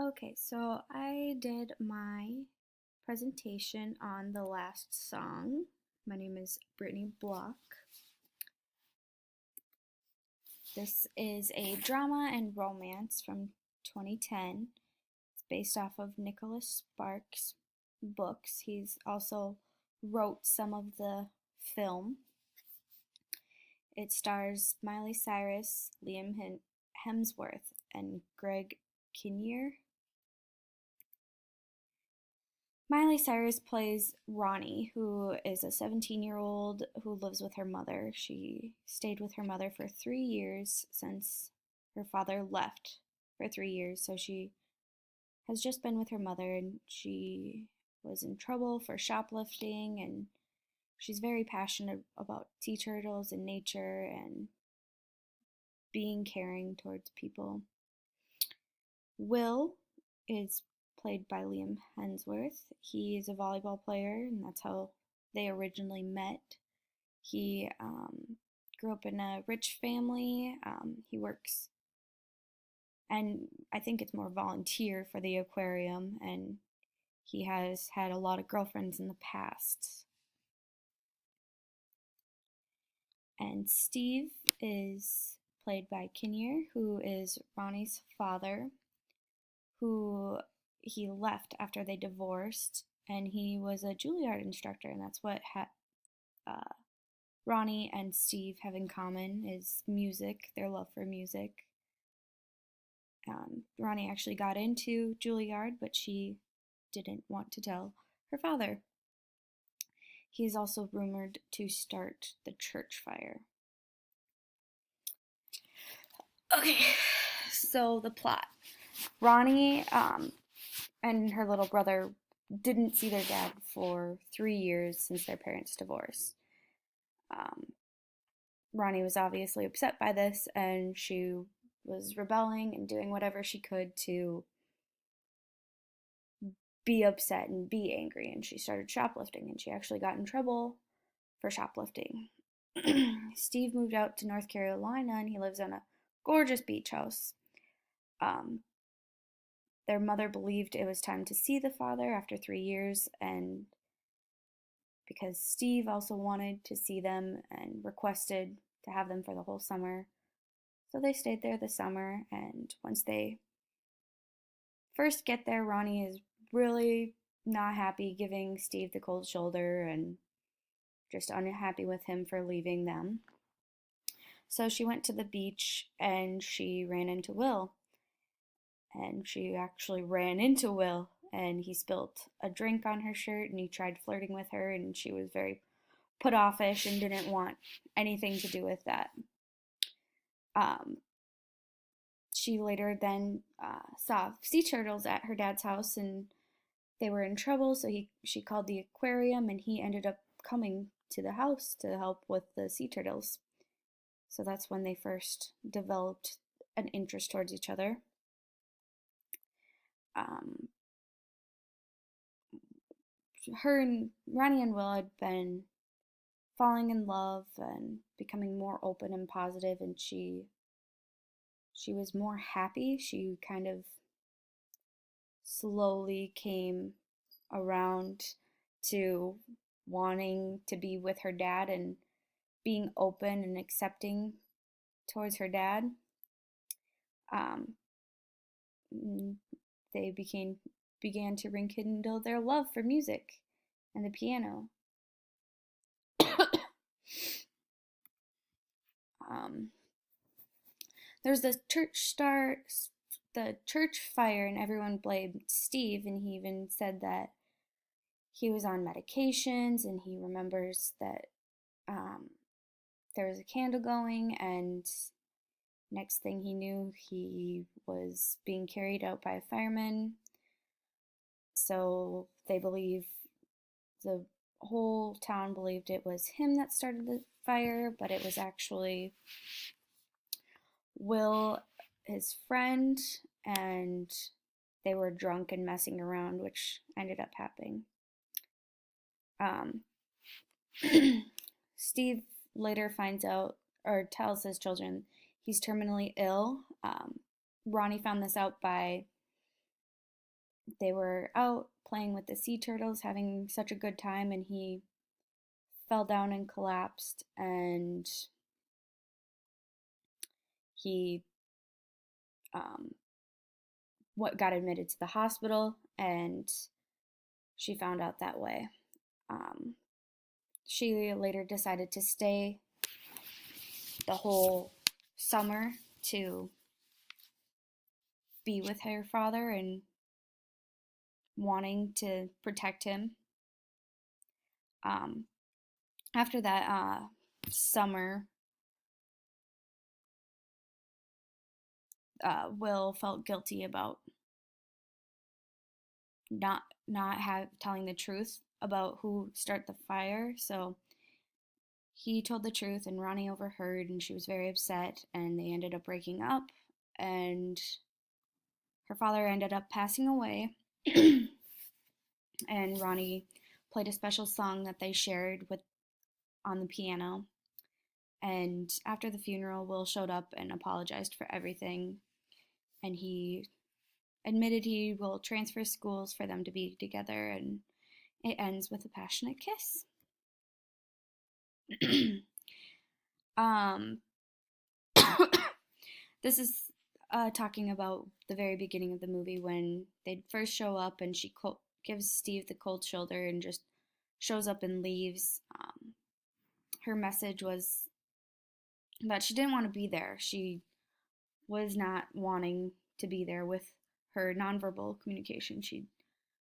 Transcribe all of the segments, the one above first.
Okay, so I did my presentation on the last song. My name is Brittany Block. This is a drama and romance from 2010. It's based off of Nicholas Sparks' books. He's also wrote some of the film. It stars Miley Cyrus, Liam Hemsworth, and Greg Kinnear. Miley Cyrus plays Ronnie, who is a 17-year-old who lives with her mother. She stayed with her mother for 3 years since her father left for 3 years. So she has just been with her mother, and she was in trouble for shoplifting, and she's very passionate about sea turtles and nature and being caring towards people. Will is played by Liam Hemsworth. He is a volleyball player, and that's how they originally met. He grew up in a rich family. He works, and I think it's more volunteer for the aquarium, and he has had a lot of girlfriends in the past. And Steve is played by Kinnear, who is Ronnie's father, who he left after they divorced, and he was a Juilliard instructor, and that's what uh, Ronnie and Steve have in common is music, their love for music. Ronnie actually got into Juilliard, but she didn't want to tell her father. He is also rumored to start the church fire. Okay, so the plot. Ronnie and her little brother didn't see their dad for 3 years since their parents' divorce. Um, Ronnie was obviously upset by this, and she was rebelling and doing whatever she could to be upset and be angry. And she started shoplifting, and she actually got in trouble for shoplifting. Steve moved out to North Carolina, and he lives on a gorgeous beach house. Um, their mother believed it was time to see the father after 3 years, and because Steve also wanted to see them and requested to have them for the whole summer. So they stayed there the summer, and once they first get there, Ronnie is really not happy, giving Steve the cold shoulder and just unhappy with him for leaving them. So she went to the beach and she ran into Will. And she actually ran into Will, and he spilt a drink on her shirt, and he tried flirting with her, and she was very put offish and didn't want anything to do with that. Um, she later then saw sea turtles at her dad's house, and they were in trouble. So she called the aquarium, and he ended up coming to the house to help with the sea turtles. So that's when they first developed an interest towards each other. Um, her and Ronnie and Will had been falling in love and becoming more open and positive, and she was more happy. She kind of slowly came around to wanting to be with her dad and being open and accepting towards her dad. Um, they began to rekindle their love for music and the piano. um, there's the church fire, and everyone blamed Steve, and he even said that he was on medications, and he remembers that um, there was a candle going, and next thing he knew, he was being carried out by a fireman. So the whole town believed it was him that started the fire, but it was actually Will, his friend, and they were drunk and messing around, which ended up happening. Um, Steve later finds out or tells his children he's terminally ill. Ronnie found this out by They were out playing with the sea turtles, having such a good time, and he fell down and collapsed, and he um, what got admitted to the hospital, and she found out that way. Um, she later decided to stay the whole summer to be with her father and wanting to protect him. Um, After that summer, Will felt guilty about not telling the truth about who started the fire. So he told the truth, and Ronnie overheard, and she was very upset, and they ended up breaking up, and her father ended up passing away. And Ronnie played a special song that they shared with on the piano. And after the funeral, Will showed up and apologized for everything, and he admitted he will transfer schools for them to be together, and it ends with a passionate kiss. um, this is talking about the very beginning of the movie when they first show up, and she gives Steve the cold shoulder and just shows up and leaves. Her message was that she didn't want to be there. She was not wanting to be there with her nonverbal communication. She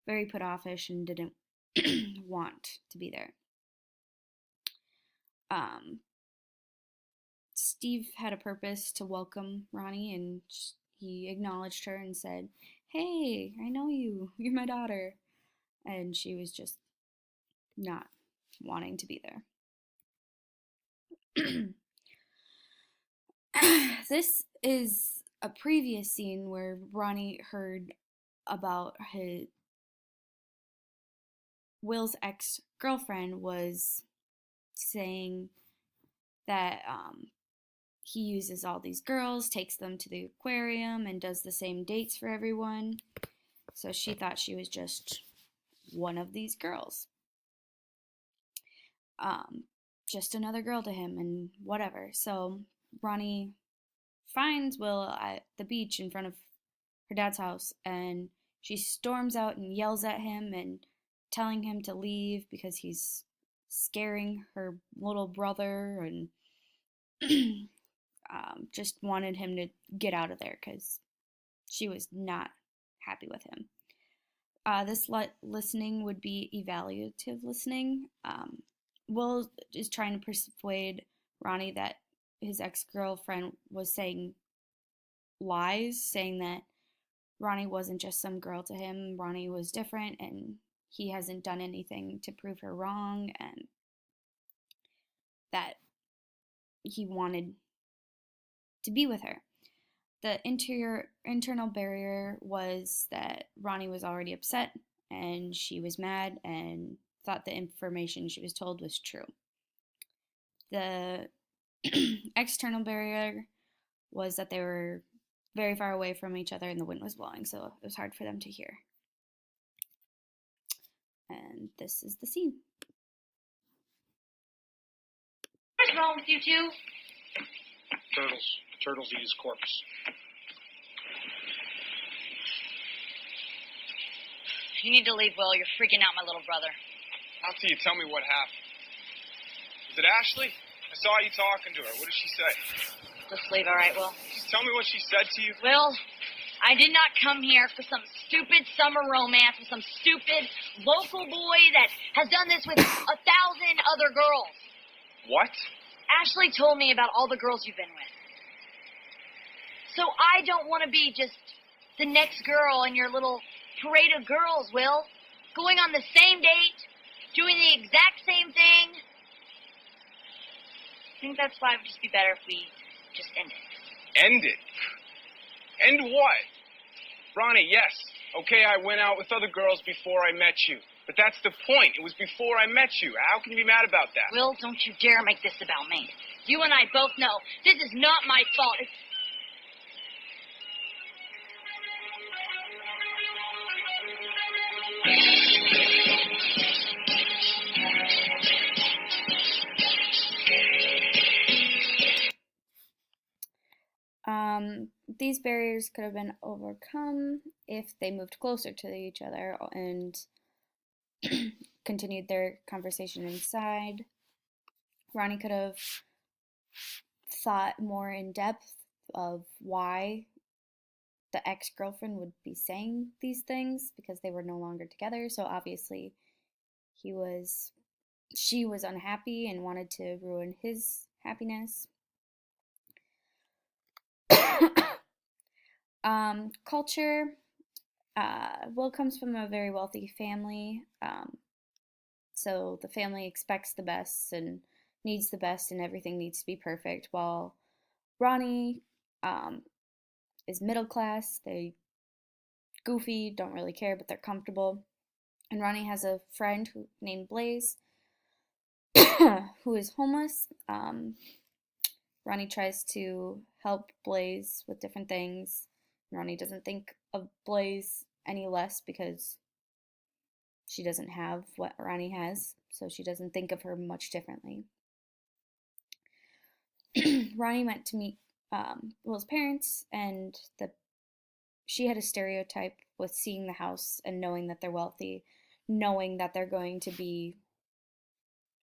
very put offish and didn't want to be there. Steve had a purpose to welcome Ronnie, and he acknowledged her and said, "Hey, I know you. You're my daughter." And she was just not wanting to be there. This is a previous scene where Ronnie heard about Will's ex-girlfriend was saying that he uses all these girls, takes them to the aquarium, and does the same dates for everyone. So she thought she was just one of these girls. Just another girl to him, and whatever. So Ronnie finds Will at the beach in front of her dad's house, and she storms out and yells at him and telling him to leave because he's scaring her little brother, and just wanted him to get out of there because she was not happy with him. This listening would be evaluative listening. Will is trying to persuade Ronnie that his ex-girlfriend was saying lies, saying that Ronnie wasn't just some girl to him. Ronnie was different, and he hasn't done anything to prove her wrong, and that he wanted to be with her. The internal barrier was that Ronnie was already upset, and she was mad and thought the information she was told was true. The external barrier was that they were very far away from each other and the wind was blowing, so it was hard for them to hear. And this is the scene. What's wrong with you two? Turtles. Turtles eat his corpse. You need to leave, Will. You're freaking out my little brother. How till you tell me what happened? Was it Ashley? I saw you talking to her. What did she say? Just leave, all right, Will? Just tell me what she said to you. Will, I did not come here for some stupid summer romance with some stupid local boy that has done this with 1,000 other girls. What? Ashley told me about all the girls you've been with. So I don't want to be just the next girl in your little parade of girls, Will. Going on the same date, doing the exact same thing. I think that's why it would just be better if we just end it. End it? End what? Ronnie, yes. Okay, I went out with other girls before I met you. But that's the point. It was before I met you. How can you be mad about that? Will, don't you dare make this about me. You and I both know this is not my fault. these barriers could have been overcome if they moved closer to each other and continued their conversation inside. Ronnie could have thought more in depth of why the ex-girlfriend would be saying these things because they were no longer together. So obviously she was unhappy and wanted to ruin his happiness. Culture. Will comes from a very wealthy family. So the family expects the best and needs the best, and everything needs to be perfect. While Ronnie is middle class, they goofy, don't really care, but they're comfortable. And Ronnie has a friend named Blaze who is homeless. Ronnie tries to help Blaze with different things. Ronnie doesn't think of Blaze any less because she doesn't have what Ronnie has, so she doesn't think of her much differently. Ronnie went to meet Will's parents, and she had a stereotype with seeing the house and knowing that they're wealthy, knowing that they're going to be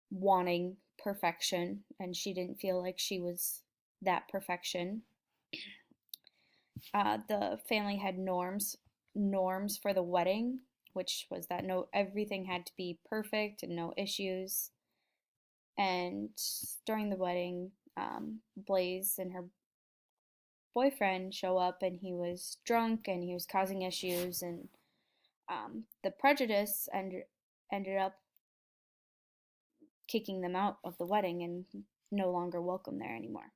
wanting perfection, and she didn't feel like she was that perfection. The family had norms for the wedding, which was that everything had to be perfect and no issues. And during the wedding, Blaze and her boyfriend show up, and he was drunk and he was causing issues, and the prejudice ended up kicking them out of the wedding and no longer welcome there anymore.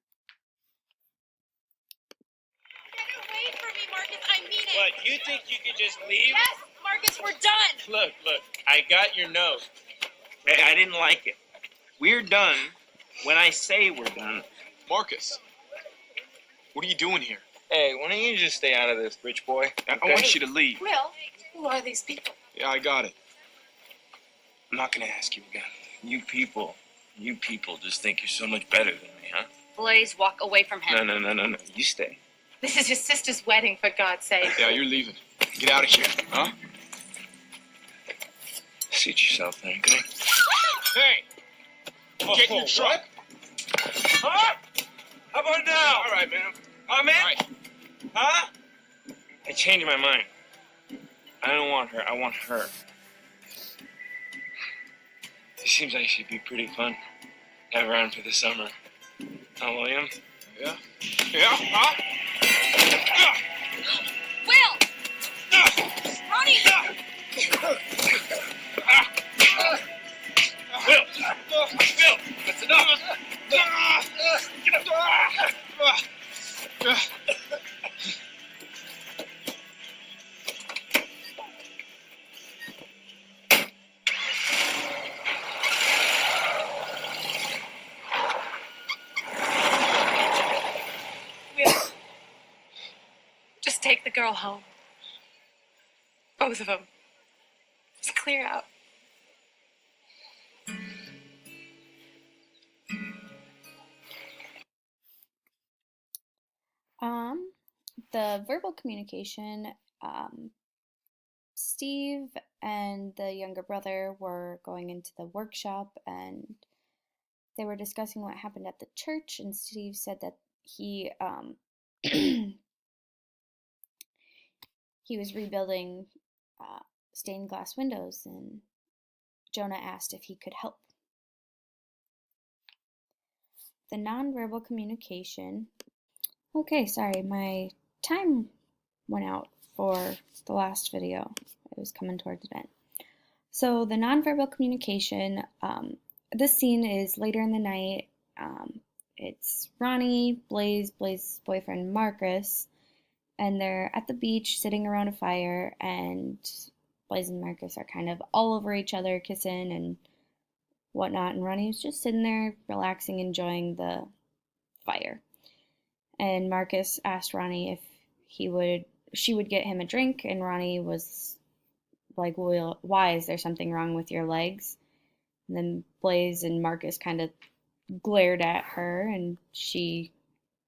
Wait for me, Marcus. I mean it. What, you think you could just leave? Yes, Marcus, we're done. Look, I got your note. I didn't like it. We're done when I say we're done. Marcus, what are you doing here? Hey, why don't you just stay out of this, rich boy? I want you to leave. Will, who are these people? Yeah, I got it. I'm not gonna ask you again. You people just think you're so much better than me, huh? Blaze, walk away from him. No. You stay. This is his sister's wedding, for God's sake. Yeah, you're leaving. Get out of here, huh? Suit yourself then, okay? Hey! Get in your truck! Huh? How about now? All right, man. I'm in? All right. Huh? I changed my mind. I don't want her. I want her. It seems like she'd be pretty fun. Have her on for the summer. Huh, William? Yeah? Yeah? Huh? Will! Ronnie! Will! That's enough! Will, just take the girl home. Both of them. Just clear out. The verbal communication, Steve and the younger brother were going into the workshop, and they were discussing what happened at the church, and Steve said that he he was rebuilding stained glass windows, and Jonah asked if he could help. The nonverbal communication. Okay, sorry, my time went out for the last video. It was coming towards the end. So the nonverbal communication, this scene is later in the night. It's Ronnie, Blaze's boyfriend Marcus, and they're at the beach sitting around a fire, and Blaze and Marcus are kind of all over each other, kissing and whatnot, and Ronnie was just sitting there relaxing, enjoying the fire. And Marcus asked Ronnie if she would get him a drink, and Ronnie was like, well, why? Is there something wrong with your legs? And then Blaze and Marcus kind of glared at her, and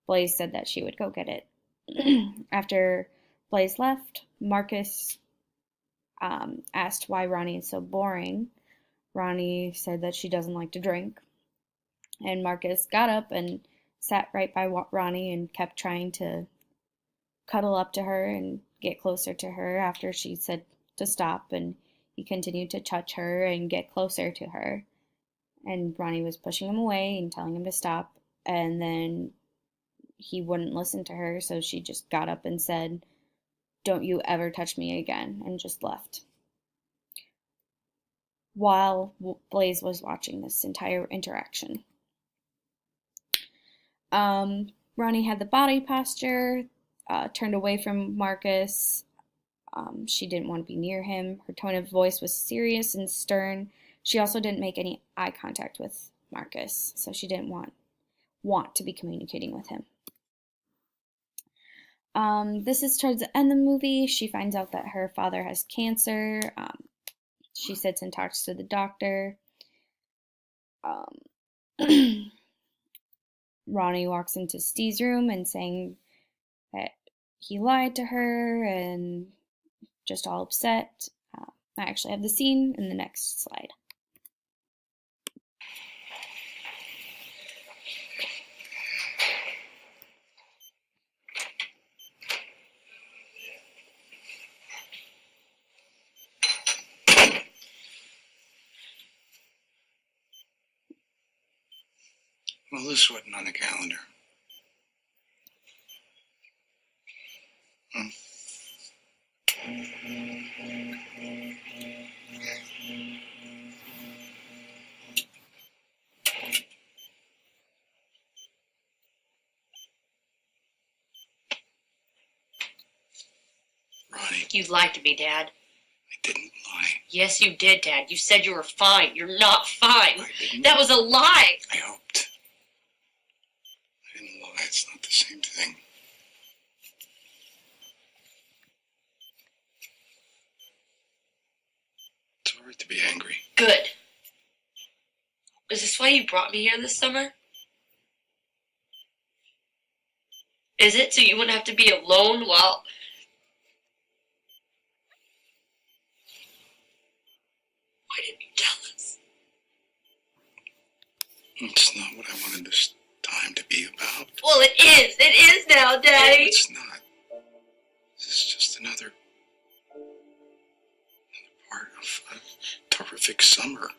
Blaze said that she would go get it After Blaze left, Marcus asked why Ronnie is so boring. Ronnie said that she doesn't like to drink. And Marcus got up and sat right by Ronnie and kept trying to cuddle up to her and get closer to her after she said to stop. And he continued to touch her and get closer to her. And Ronnie was pushing him away and telling him to stop. And then he wouldn't listen to her, so she just got up and said, "Don't you ever touch me again," and just left. While Blaze was watching this entire interaction. Ronnie had the body posture, turned away from Marcus. She didn't want to be near him. Her tone of voice was serious and stern. She also didn't make any eye contact with Marcus, so she didn't want to be communicating with him. This is towards the end of the movie. She finds out that her father has cancer. She sits and talks to the doctor. Ronnie walks into Steve's room and saying that he lied to her and just all upset. I actually have the scene in the next slide. Well, this wasn't on the calendar. Ronnie, You lied to me, Dad. I didn't lie. Yes, you did, Dad. You said you were fine. You're not fine. I didn't. That was a lie. I hoped. I didn't lie. It's not the same thing. It's all right to be angry. Good. Is this why you brought me here this summer? Is it so you wouldn't have to be alone while... Why didn't you tell us? It's not what I wanted this time to be about. Well, it is. It is now, Daddy. It's not. This is just another part of a terrific summer.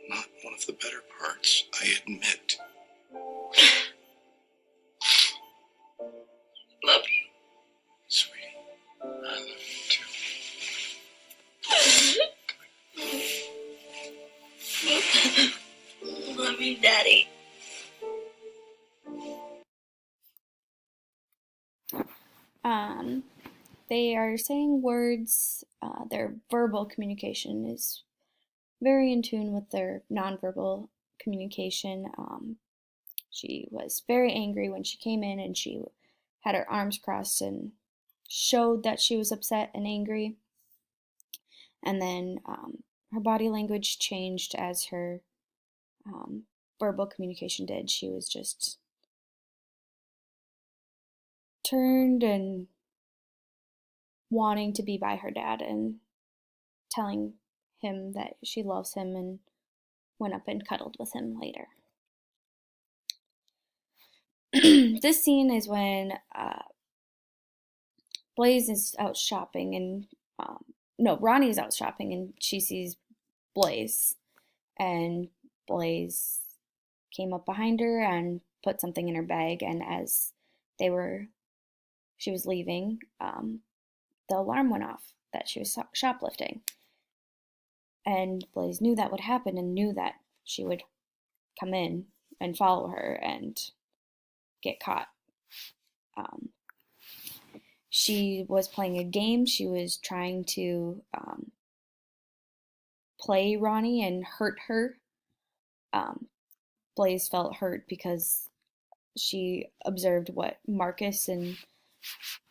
Not one of the better parts, I admit. Love you. Sweetie, I love you too. Love you, Daddy. They are saying words. Their verbal communication is very in tune with their nonverbal communication. She was very angry when she came in, and she had her arms crossed and showed that she was upset and angry. And then her body language changed as her verbal communication did. She was just turned and wanting to be by her dad and telling him that she loves him, and went up and cuddled with him later. This scene is when Blaze is out shopping and Ronnie is out shopping and she sees Blaze, and Blaze came up behind her and put something in her bag, and as she was leaving, the alarm went off that she was shoplifting. And Blaze knew that would happen and knew that she would come in and follow her and get caught. She was playing a game. She was trying to play Ronnie and hurt her. Blaze felt hurt because she observed what Marcus and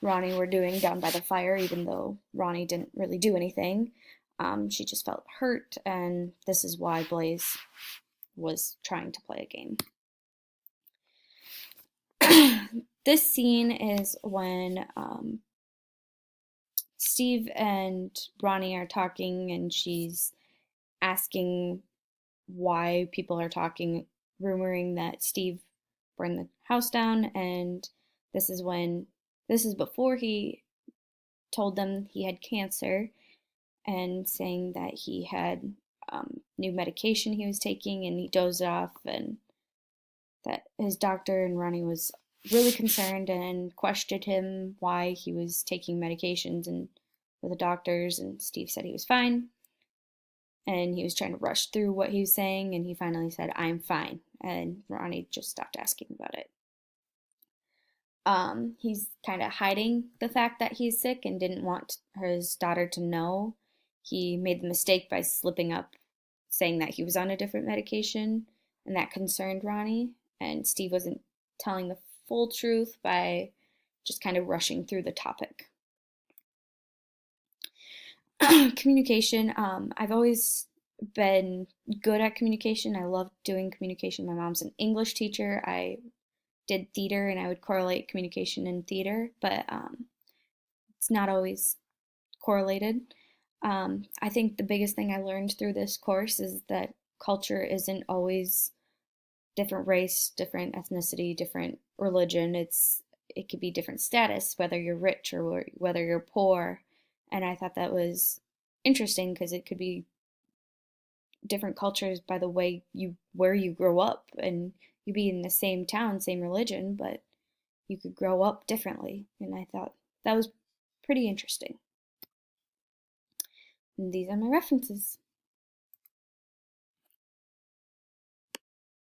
Ronnie were doing down by the fire, even though Ronnie didn't really do anything. She just felt hurt, and this is why Blaze was trying to play a game. this scene is when Steve and Ronnie are talking, and she's asking why people are talking, rumoring that Steve burned the house down, and this is before he told them he had cancer, and saying that he had new medication he was taking, and he dozed off, and that his doctor and Ronnie was really concerned and questioned him why he was taking medications and with the doctors, and Steve said he was fine, and he was trying to rush through what he was saying, and he finally said, "I'm fine," and Ronnie just stopped asking about it. He's kind of hiding the fact that he's sick and didn't want his daughter to know. He made the mistake by slipping up saying that he was on a different medication, and that concerned Ronnie, and Steve wasn't telling the full truth by just kind of rushing through the topic. Communication. I've always been good at communication. I love doing communication. My mom's an English teacher. I did theater, and I would correlate communication and theater, but it's not always correlated. I think the biggest thing I learned through this course is that culture isn't always different race, different ethnicity, different religion. It could be different status, whether you're rich or whether you're poor. And I thought that was interesting because it could be different cultures by the way where you grow up, and you be in the same town, same religion, but you could grow up differently. And I thought that was pretty interesting. And these are my references.